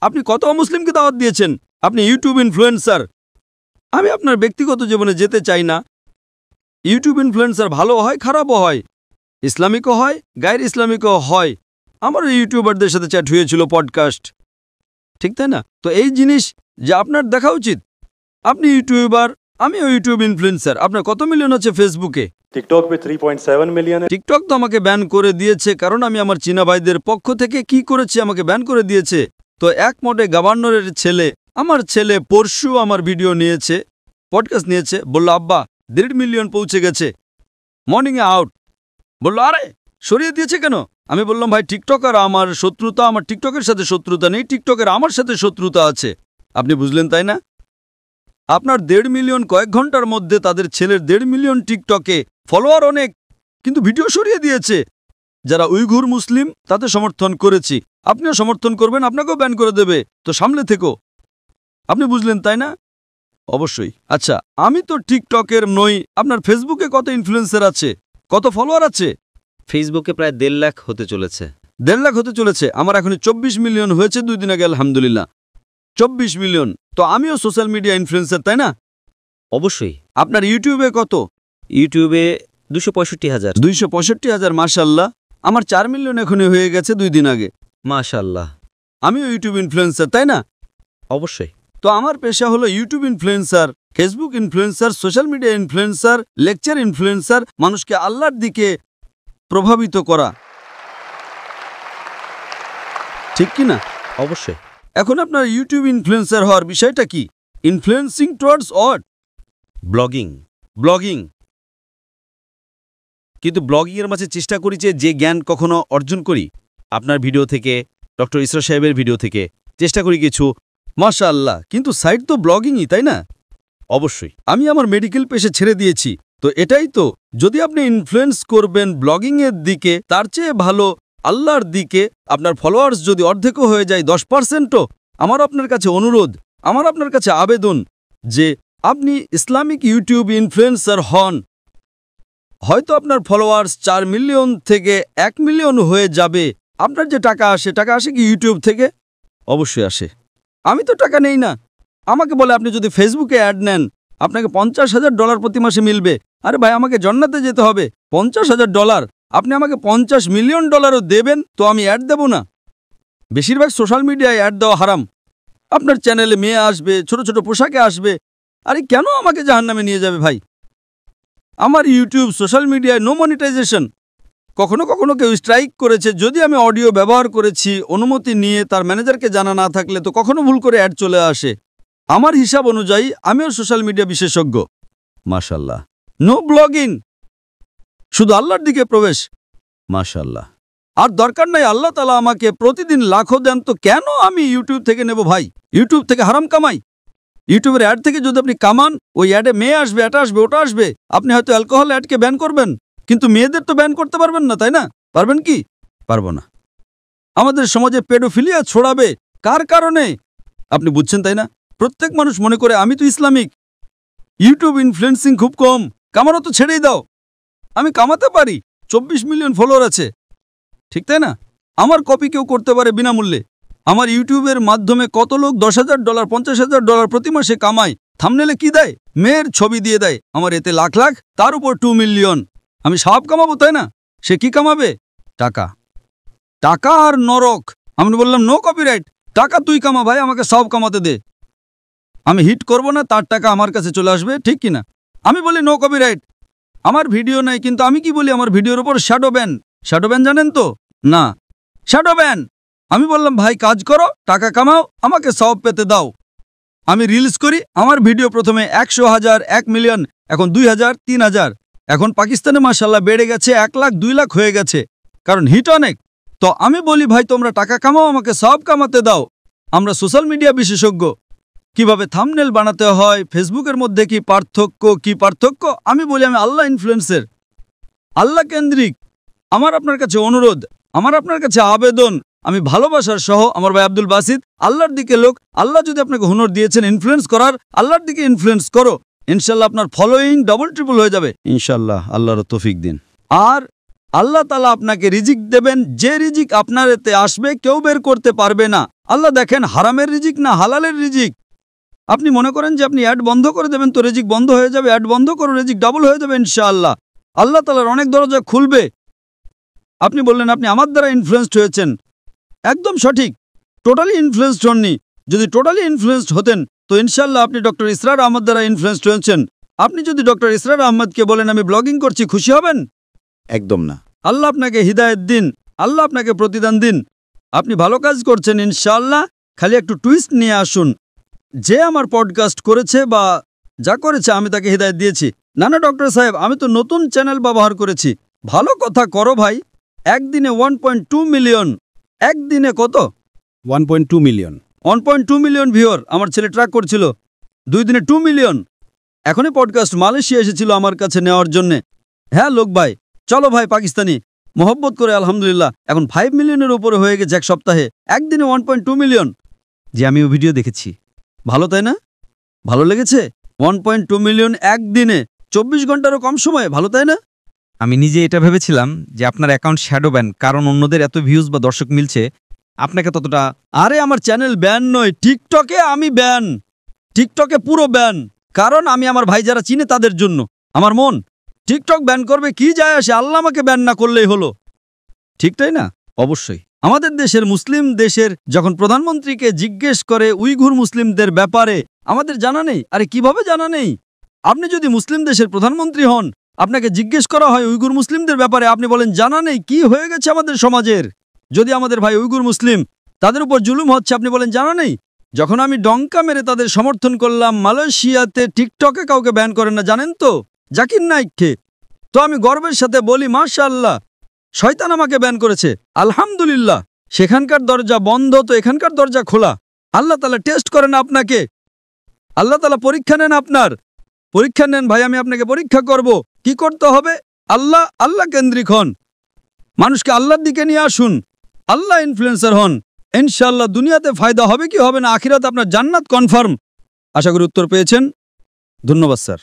আপনি কত অমুসলিমকে দাওয়াত দিয়েছেন, আপনি ইউটিউব ইনফ্লুয়েন্সার। আমি আপনার ব্যক্তিগত জীবনে যেতে চাই না। ইউটিউব ইনফ্লুয়েন্সার ভালো হয়, খারাপও হয়, ইসলামিকও হয়, গায়ের ইসলামিকও হয়। আমারও ইউটিউবারদের সাথে চ্যাট হয়েছিল, পডকাস্ট, ঠিক তাই না? তো এই জিনিস যে আপনার দেখা উচিত। আপনি ইউটিউবার, আমিও ইউটিউব ইনফ্লুয়েন্সার। আপনার কত মিলিয়ন আছে ফেসবুকে? টিকটক पे 3.7 মিলিয়ন। টিকটক তো আমাকে ব্যান করে দিয়েছে, কারণ আমি আমার চীনা ভাইদের পক্ষ থেকে কি করেছি, আমাকে ব্যান করে দিয়েছে। তো এক মোটে গভর্নরের ছেলে, আমার ছেলে পরশু আমার ভিডিও নিয়েছে, পডকাস্ট নিয়েছে, বলল আব্বা 1.5 মিলিয়ন পৌঁছে গেছে, মর্নিংয়ে আউট। বলল আরে সরিয়ে দিয়েছে কেন? আমি বললাম ভাই টিকটক আর আমার শত্রুতা, আমার টিকটকের সাথে শত্রুতা নেই, টিকটকের আমার সাথে শত্রুতা আছে। আপনি বুঝলেন তাই না? আপনার 1.5 মিলিয়ন কয়েক ঘন্টার মধ্যে, তাদের ছেলের 1.5 মিলিয়ন টিকটকে ফলোয়ার অনেক, কিন্তু ভিডিও সরিয়ে দিয়েছে। যারা উইঘুর মুসলিম তাতে সমর্থন করেছি, আপনিও সমর্থন করবেন, আপনাকেও ব্যান করে দেবে। তো সামলে থেকো। আপনি বুঝলেন তাই না? অবশ্যই। আচ্ছা, আমি তো টিকটকের নই। আপনার ফেসবুকে কত ইনফ্লুয়েন্সার আছে, কত ফলোয়ার আছে? ফেসবুকে প্রায় 1.5 লাখ হতে চলেছে। 1.5 লাখ হতে চলেছে। আমার এখন 24 মিলিয়ন হয়েছে 2 দিন আগে, আলহামদুলিল্লাহ। 24 মিলিয়ন। তো আমিও সোশ্যাল মিডিয়া ইনফ্লুয়েন্সার, তাই না? অবশ্যই। আপনার ইউটিউবে কত? ইউটিউবে 265,000। 265,000, মাশাআল্লাহ। আমার 4 মিলিয়ন এখনই হয়ে গেছে 2 দিন আগে। মাশাআল্লাহ। আমিও ইউটিউব ইনফ্লুয়েন্সার, তাই না? অবশ্যই। তো আমার পেশা হলো YouTube influencer, Facebook influencer, social media influencer, lecture influencer, মানুষকে আল্লাহর দিকে প্রভাবিত করা, ঠিক কি না? অবশ্যই। এখন আপনার ইউটিউব ইনফ্লুয়েন্সার হওয়ার বিষয়টা কি? Influencing towards what? Blogging. Blogging. কিন্তু ব্লগিংয়ের মাঝে চেষ্টা করি যে জ্ঞান কখনো অর্জন করি আপনার ভিডিও থেকে, ডক্টর ইসরা সাহেবের ভিডিও থেকে চেষ্টা করি কিছু, মাশাআল্লাহ। কিন্তু সাইড তো ব্লগিংই, তাই না? অবশ্যই। আমি আমার মেডিকেল পেশে ছেড়ে দিয়েছি। তো এটাই তো, যদি আপনি ইনফ্লুয়েন্স করবেন ব্লগিংয়ের দিকে, তার চেয়ে ভালো আল্লাহর দিকে। আপনার ফলোয়ার্স যদি অর্ধেকও হয়ে যায়, 10%ও, আমার আপনার কাছে অনুরোধ, আমার আপনার কাছে আবেদন যে আপনি ইসলামিক ইউটিউব ইনফ্লুয়েন্সার হন। হয়তো আপনার ফলোয়ার্স 4 মিলিয়ন থেকে 1 মিলিয়ন হয়ে যাবে। আপনার যে টাকা আসে কি ইউটিউব থেকে? অবশ্যই আসে। আমি তো টাকা নেই না। আমাকে বলে আপনি যদি ফেসবুকে অ্যাড নেন, আপনাকে $50,000 প্রতি মাসে মিলবে। আরে ভাই, আমাকে জান্নাতে যেতে হবে, $50,000। আপনি আমাকে $50 মিলিয়ন দেবেন, তো আমি অ্যাড দেব না? বেশিরভাগ সোশ্যাল মিডিয়ায় অ্যাড দেওয়া হারাম। আপনার চ্যানেলে মেয়ে আসবে, ছোট ছোট পোশাকে আসবে। আরে কেন আমাকে জাহান্নামে নিয়ে যাবে ভাই? আমার ইউটিউব সোশ্যাল মিডিয়ায় নো মনিটাইজেশন। কখনো কখনো কেউ স্ট্রাইক করেছে, যদি আমি অডিও ব্যবহার করেছি অনুমতি নিয়ে, তার ম্যানেজারকে জানা না থাকলে, তো কখনো ভুল করে অ্যাড চলে আসে। আমার হিসাব অনুযায়ী আমিও সোশ্যাল মিডিয়া বিশেষজ্ঞ, মাশাআল্লাহ। নো ব্লগিং, শুধু আল্লাহর দিকে প্রবেশ, মাশাআল্লাহ। আর দরকার নাই আল্লাহ তাআলা আমাকে প্রতিদিন লাখো দেন, তো কেন আমি ইউটিউব থেকে নেব ভাই? ইউটিউব থেকে হারাম কামাই। ইউটিউবের অ্যাড থেকে যদি আপনি কামান, ওই অ্যাডে মেয়ে আসবে, এটা আসবে, ওটা আসবে। আপনি হয়তো অ্যালকোহল অ্যাডকে ব্যান করবেন, কিন্তু মেয়েদের তো ব্যান করতে পারবেন না, তাই না? পারবেন কি? পারবো না। আমাদের সমাজে পেডোফিলিয়া ছড়াবে কার কারণে? আপনি বুঝছেন তাই না? প্রত্যেক মানুষ মনে করে আমি তো ইসলামিক, ইউটিউব ইনফ্লুয়েন্সিং খুব কম, কামানো তো ছেড়েই দাও। আমি কামাতে পারি, 24 মিলিয়ন ফলোয়ার আছে, ঠিক তাই না? আমার কপি কেউ করতে পারে বিনামূল্যে। আমার ইউটিউবের মাধ্যমে কত লোক $10,000, $50,000 প্রতি মাসে কামায়। থাম্বনেলে কি দেয়? মেয়ের ছবি দিয়ে দেয়। আমার এতে লাখ লাখ, তার উপর 2 মিলিয়ন। আমি সব কামাবো, তাই না? সে কি কামাবে? টাকা। টাকা আর নরক। আমি বললাম নো কপিরাইট, টাকা তুই কামা ভাই, আমাকে সব কামাতে দে। আমি হিট করব না, তার টাকা আমার কাছে চলে আসবে, ঠিক কিনা? আমি বলি নো কপিরাইট, আমার ভিডিও নাই, কিন্তু আমি কি বলি? আমার ভিডিওর উপর শ্যাডো ব্যান। শ্যাডো ব্যান জানেন তো? না, শ্যাডো ব্যান। আমি বললাম ভাই কাজ করো, টাকা কামাও, আমাকে সব পেতে দাও। আমি রিলস করি, আমার ভিডিও প্রথমে 100,000, 1 মিলিয়ন, এখন 2,000, 3,000। এখন পাকিস্তানে মাশাআল্লাহ বেড়ে গেছে, 1 লাখ, 2 লাখ হয়ে গেছে, কারণ হিট অনেক। তো আমি বলি ভাই তোমরা টাকা কামাও, আমাকে সব কামাতে দাও। আমরা সোশ্যাল মিডিয়া বিশেষজ্ঞ, কিভাবে থাম্বনেল বানাতে হয়, ফেসবুকের মধ্যে কি পার্থক্য, আমি বলি আমি আল্লাহ ইনফ্লুয়েন্সার, আল্লাহ কেন্দ্রিক। আমার আপনার কাছে অনুরোধ, আমার আপনার কাছে আবেদন, আমি ভালোবাসার সহ, আমার ভাই আব্দুল বাসিত, আল্লাহর দিকে লোক। আল্লাহ যদি আপনাকে হুনর দিয়েছেন ইনফ্লুয়েন্স করার, আল্লাহর দিকে ইনফ্লুয়েন্স করো, ইনশাল্লাহ আপনার ফলোয়িং ডবল ট্রিপল হয়ে যাবে ইনশাল্লাহ। আল্লাহর তৌফিক দিন। আর আল্লাহ তাআলা আপনাকে রিজিক দেবেন, যে রিজিক আপনার এতে আসবে কেউ বের করতে পারবে না। আল্লাহ দেখেন হারামের রিজিক না হালালের রিজিক। আপনি মনে করেন যে আপনি অ্যাড বন্ধ করে দেবেন তো রিজিক বন্ধ হয়ে যাবে, অ্যাড বন্ধ করো রিজিক ডাবল হয়ে যাবে ইনশাআল্লাহ। আল্লাহ তাআলার অনেক দরজা খুলবে। আপনি বললেন আপনি আমার দ্বারা ইনফ্লুয়েসড হয়েছেন, একদম সঠিক, টোটালি ইনফ্লুয়েসড হননি। যদি টোটালি ইনফ্লুয়েসড হতেন তো ইনশাআল্লাহ আপনি ডক্টর ইসরার আহমদ দ্বারা ইনফ্লুয়েসড হয়েছেন। আপনি যদি ডক্টর ইসরার আহমদকে বলেন আমি ব্লগিং করছি, খুশি হবেন? একদম না। আল্লাহ আপনাকে হিদায়েত দিন, আল্লাহ আপনাকে প্রতিদান দিন। আপনি ভালো কাজ করছেন ইনশাআল্লাহ, খালি একটু টুইস্ট নিয়ে আসুন। যে আমার পডকাস্ট করেছে বা যা করেছে আমি তাকে হিদায়েত দিয়েছি। না না ডক্টর সাহেব, আমি তো নতুন চ্যানেল ব্যবহার করেছি। ভালো কথা করো ভাই। একদিনে 1.2 মিলিয়ন, একদিনে কত? 1.2 মিলিয়ন। 1.2 মিলিয়ন ভিউয়ার আমার ছেলে ট্র্যাক করছিল। 2 দিনে 2 মিলিয়ন। এখনই পডকাস্ট মালয়েশিয়া এসেছিল আমার কাছে নেওয়ার জন্যে। হ্যাঁ লোক ভাই, চলো ভাই পাকিস্তানি, মহব্বত করে আলহামদুলিল্লাহ এখন 5 মিলিয়নের উপরে হয়ে গেছে এক সপ্তাহে। একদিনে 1.2 মিলিয়ন। যে আমিও ভিডিও দেখেছি, ভালো তাই না? ভালো লেগেছে? 1.2 মিলিয়ন একদিনে, 24 ঘন্টারও কম সময়ে, ভালো তাই না? আমি নিজে এটা ভেবেছিলাম যে আপনার অ্যাকাউন্ট শ্যাডো ব্যান, কারণ অন্যদের এত ভিউজ বা দর্শক মিলছে, আপনাকে ততটা। আরে আমার চ্যানেল ব্যান নয়, টিকটকে আমি ব্যান, টিকটকে পুরো ব্যান। কারণ আমি আমার ভাই যারা চিনে তাদের জন্য। আমার মন টিকটক ব্যান করবে, কি যায় আসে, আল্লাহ আমাকে ব্যান না করলেই হলো, ঠিক তাই না? অবশ্যই। আমাদের দেশের মুসলিম দেশের যখন প্রধানমন্ত্রীকে জিজ্ঞেস করে উইঘুর মুসলিমদের ব্যাপারে, আমাদের জানা নেই। আরে কিভাবে জানা নেই? আপনি যদি মুসলিম দেশের প্রধানমন্ত্রী হন, আপনাকে জিজ্ঞেস করা হয় উইঘুর মুসলিমদের ব্যাপারে, আপনি বলেন জানা নেই। কি হয়ে গেছে আমাদের সমাজের? যদি আমাদের ভাই উইঘুর মুসলিম, তাদের উপর জুলুম হচ্ছে, আপনি বলেন জানা নেই। যখন আমি ডঙ্কা মেরে তাদের সমর্থন করলাম, মালয়েশিয়াতে টিকটকে কাউকে ব্যান করেন না, জানেন তো? জাকির নাইককে। তো আমি গর্বের সাথে বলি মাশাআল্লাহ, শয়তান আমাকে ব্যান করেছে, আলহামদুলিল্লাহ। সেখানকার দরজা বন্ধ তো এখানকার দরজা খোলা। আল্লাহ তাআলা টেস্ট করেন আপনাকে, আল্লাহ তাআলা পরীক্ষা নেন আপনার। পরীক্ষা নেন ভাই, আমি আপনাকে পরীক্ষা করব। কি করতে হবে? আল্লাহ, আল্লাহ কেন্দ্রিক হন, মানুষকে আল্লাহর দিকে নিয়ে আসুন, আল্লাহ ইনফ্লুয়েন্সার হন। ইনশাআল্লাহ দুনিয়াতে ফায়দা হবে কি হবে না, আখিরাতে আপনার জান্নাত কনফার্ম। আশা করি উত্তর পেয়েছেন। ধন্যবাদ স্যার।